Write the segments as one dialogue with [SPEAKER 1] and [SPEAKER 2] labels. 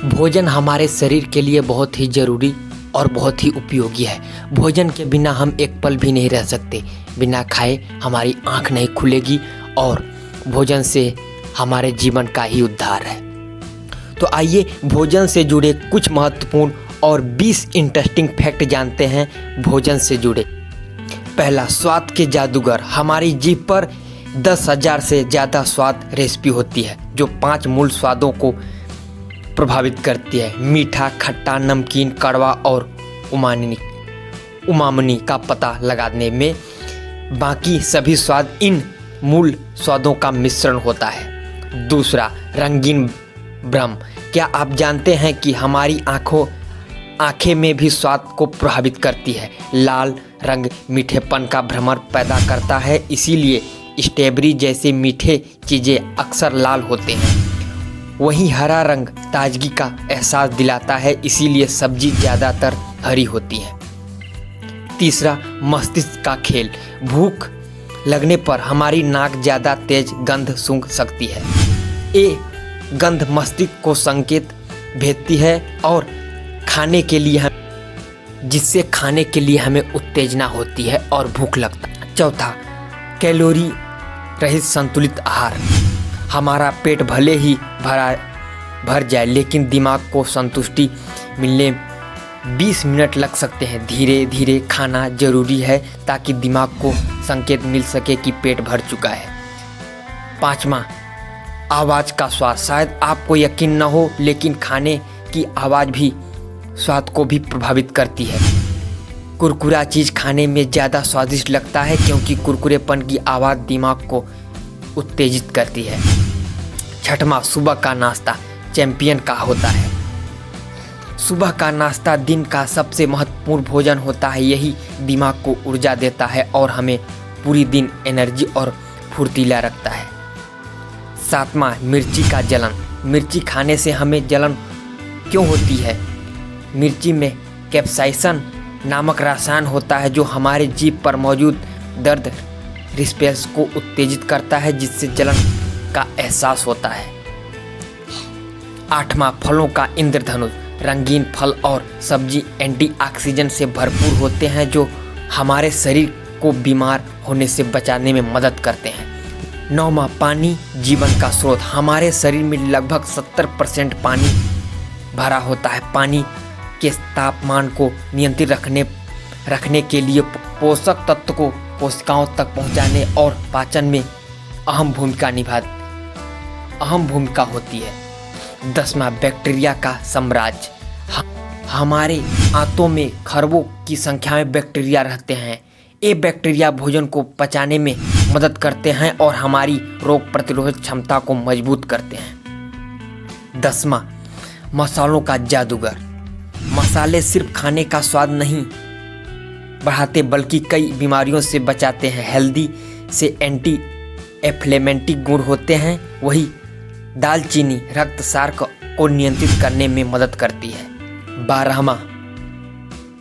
[SPEAKER 1] भोजन हमारे शरीर के लिए बहुत ही ज़रूरी और बहुत ही उपयोगी है। भोजन के बिना हम एक पल भी नहीं रह सकते। बिना खाए हमारी आँख नहीं खुलेगी और भोजन से हमारे जीवन का ही उद्धार है। तो आइए भोजन से जुड़े कुछ महत्वपूर्ण और 20 इंटरेस्टिंग फैक्ट जानते हैं भोजन से जुड़े। पहला, स्वाद के जादूगर। हमारी जीभ पर 10,000 से ज़्यादा स्वाद रेसिपी होती है जो 5 मूल स्वादों को प्रभावित करती है। मीठा, खट्टा, नमकीन, कड़वा और उमामनी का पता लगाने में बाकी सभी स्वाद इन मूल स्वादों का मिश्रण होता है। दूसरा, रंगीन भ्रम। क्या आप जानते हैं कि हमारी आँखें में भी स्वाद को प्रभावित करती है। लाल रंग मीठेपन का भ्रम पैदा करता है, इसीलिए स्ट्रॉबेरी जैसे मीठे चीज़ें अक्सर लाल होते हैं। वहीं हरा रंग ताजगी का एहसास दिलाता है, इसीलिए सब्जी ज़्यादातर हरी होती है। तीसरा, मस्तिष्क का खेल। भूख लगने पर हमारी नाक ज़्यादा तेज गंध सूंघ सकती है। ये गंध मस्तिष्क को संकेत भेजती है और जिससे खाने के लिए हमें उत्तेजना होती है और भूख लगता है। चौथा, कैलोरी रहित संतुलित आहार। हमारा पेट भले ही भर जाए लेकिन दिमाग को संतुष्टि मिलने 20 मिनट लग सकते हैं। धीरे धीरे खाना जरूरी है ताकि दिमाग को संकेत मिल सके कि पेट भर चुका है। पाँचवा, आवाज़ का स्वाद। शायद आपको यकीन न हो लेकिन खाने की आवाज़ भी स्वाद को भी प्रभावित करती है। कुरकुरा चीज़ खाने में ज़्यादा स्वादिष्ट लगता है क्योंकि कुरकुरेपन की आवाज़ दिमाग को उत्तेजित करती है। छठवां, सुबह का नाश्ता चैंपियन का होता है। सुबह का नाश्ता दिन का सबसे महत्वपूर्ण भोजन होता है। यही दिमाग को ऊर्जा देता है और हमें पूरी दिन एनर्जी और फुर्तीला रखता है। सातवां, मिर्ची का जलन। मिर्ची खाने से हमें जलन क्यों होती है? मिर्ची में कैप्साइसिन नामक रसायन होता है जो हमारे जीभ पर मौजूद दर्द रिस्पेंस को उत्तेजित करता है, जिससे जलन का एहसास होता है। आठवां, फलों का इंद्रधनुष। रंगीन फल और सब्जी एंटीऑक्सीडेंट से भरपूर होते हैं जो हमारे शरीर को बीमार होने से बचाने में मदद करते हैं। नौवां, पानी जीवन का स्रोत। हमारे शरीर में लगभग 70% पानी भरा होता है। पानी के तापमान को नियंत्रित रखने के लिए पोषक तत्व को कोशिकाओं तक पहुंचाने और पाचन में अहम भूमिका होती है। 10वां, बैक्टीरिया का साम्राज्य। हमारे आंतों में खरबों की संख्या में बैक्टीरिया रहते हैं। ये बैक्टीरिया भोजन को पचाने में मदद करते हैं और हमारी रोग प्रतिरोधक क्षमता को मजबूत करते हैं। 10वां, मसालों का जादूगर। मसाले सिर्फ खाने का स्वाद नहीं बढ़ाते बल्कि कई बीमारियों से बचाते हैं। हेल्दी से एंटी इन्फ्लेमेटरी गुण होते हैं। वही दालचीनी रक्तचाप को नियंत्रित करने में मदद करती है। 12वां,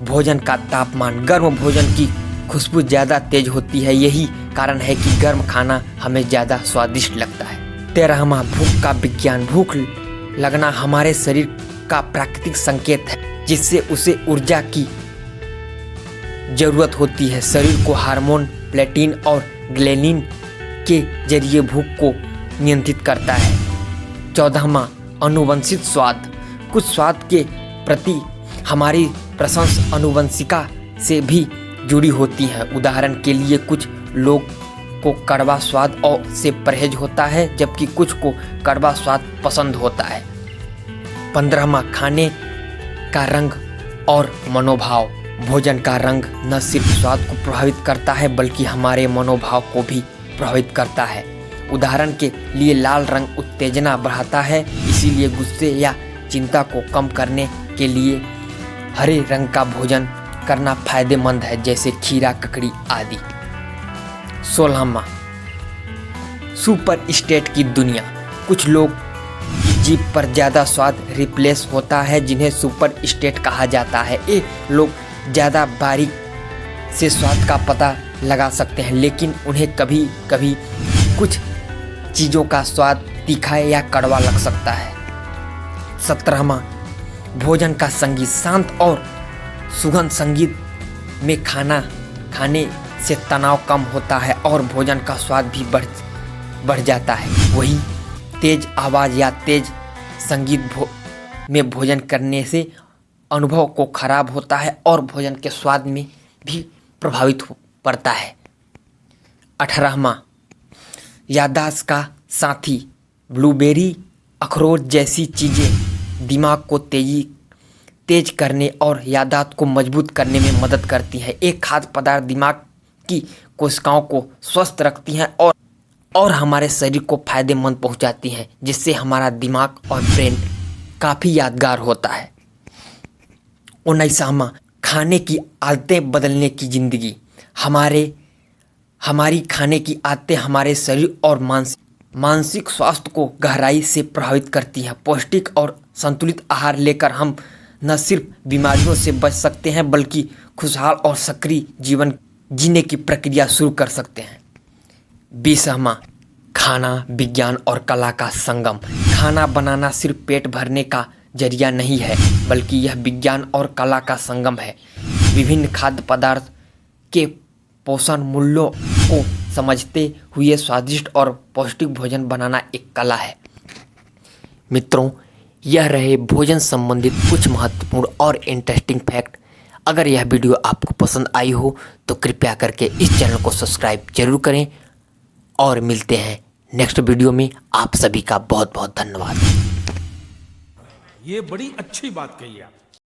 [SPEAKER 1] भोजन का तापमान। गर्म भोजन की खुशबू ज़्यादा तेज होती है, यही कारण है कि गर्म खाना हमें ज़्यादा स्वादिष्ट लगता है। 13वां, भूख का विज्ञान। भूख लगना हमारे शरीर का प्राकृतिक संकेत है जिससे उसे ऊर्जा की जरूरत होती है। शरीर को हार्मोन प्लेटिन और ग्रेलिन के जरिए भूख को नियंत्रित करता है। 14वां, अनुवंशिक स्वाद। कुछ स्वाद के प्रति हमारी प्रशंसा अनुवंशिका से भी जुड़ी होती है। उदाहरण के लिए कुछ लोग को कड़वा स्वाद और से परहेज होता है जबकि कुछ को कड़वा स्वाद पसंद होता है। 15वां, खाने का रंग और मनोभाव। भोजन का रंग न सिर्फ स्वाद को प्रभावित करता है बल्कि हमारे मनोभाव को भी प्रभावित करता है। उदाहरण के लिए लाल रंग उत्तेजना बढ़ाता है, इसीलिए गुस्से या चिंता को कम करने के लिए हरे रंग का भोजन करना फायदेमंद है, जैसे खीरा, ककड़ी आदि। 16वां, सुपर स्टेट की दुनिया। कुछ लोग जीभ पर ज़्यादा स्वाद रिप्लेस होता है जिन्हें सुपर स्टेट कहा जाता है। ये लोग ज़्यादा बारीक से स्वाद का पता लगा सकते हैं लेकिन उन्हें कभी कभी कुछ चीज़ों का स्वाद तीखा या कड़वा लग सकता है। 17वां भोजन का संगीत। शांत और सुगंध संगीत में खाना खाने से तनाव कम होता है और भोजन का स्वाद भी बढ़ जाता है। वही तेज आवाज़ या तेज संगीत में भोजन करने से अनुभव को खराब होता है और भोजन के स्वाद में भी प्रभावित पड़ता है। 18वां याददाश्त का साथी। ब्लूबेरी, अखरोट जैसी चीज़ें दिमाग को तेज करने और याददाश्त को मजबूत करने में मदद करती हैं। एक खाद्य पदार्थ दिमाग की कोशिकाओं को स्वस्थ रखती हैं और हमारे शरीर को फायदेमंद पहुंचाती हैं, जिससे हमारा दिमाग और ब्रेन काफ़ी यादगार होता है। 19वां खाने की आदतें बदलने की ज़िंदगी। हमारी खाने की आदतें हमारे शरीर और मानसिक स्वास्थ्य को गहराई से प्रभावित करती हैं। पौष्टिक और संतुलित आहार लेकर हम न सिर्फ बीमारियों से बच सकते हैं बल्कि खुशहाल और सक्रिय जीवन जीने की प्रक्रिया शुरू कर सकते हैं। 20वां खाना विज्ञान और कला का संगम। खाना बनाना सिर्फ पेट भरने का जरिया नहीं है, बल्कि यह विज्ञान और कला का संगम है। विभिन्न खाद्य पदार्थ के पोषण मूल्यों को समझते हुए स्वादिष्ट और पौष्टिक भोजन बनाना एक कला है। मित्रों, यह रहे भोजन संबंधित कुछ महत्वपूर्ण और इंटरेस्टिंग फैक्ट। अगर यह वीडियो आपको पसंद आई हो तो कृपया करके इस चैनल को सब्सक्राइब जरूर करें और मिलते हैं नेक्स्ट वीडियो में। आप सभी का बहुत बहुत धन्यवाद।
[SPEAKER 2] ये बड़ी अच्छी बात कही आप।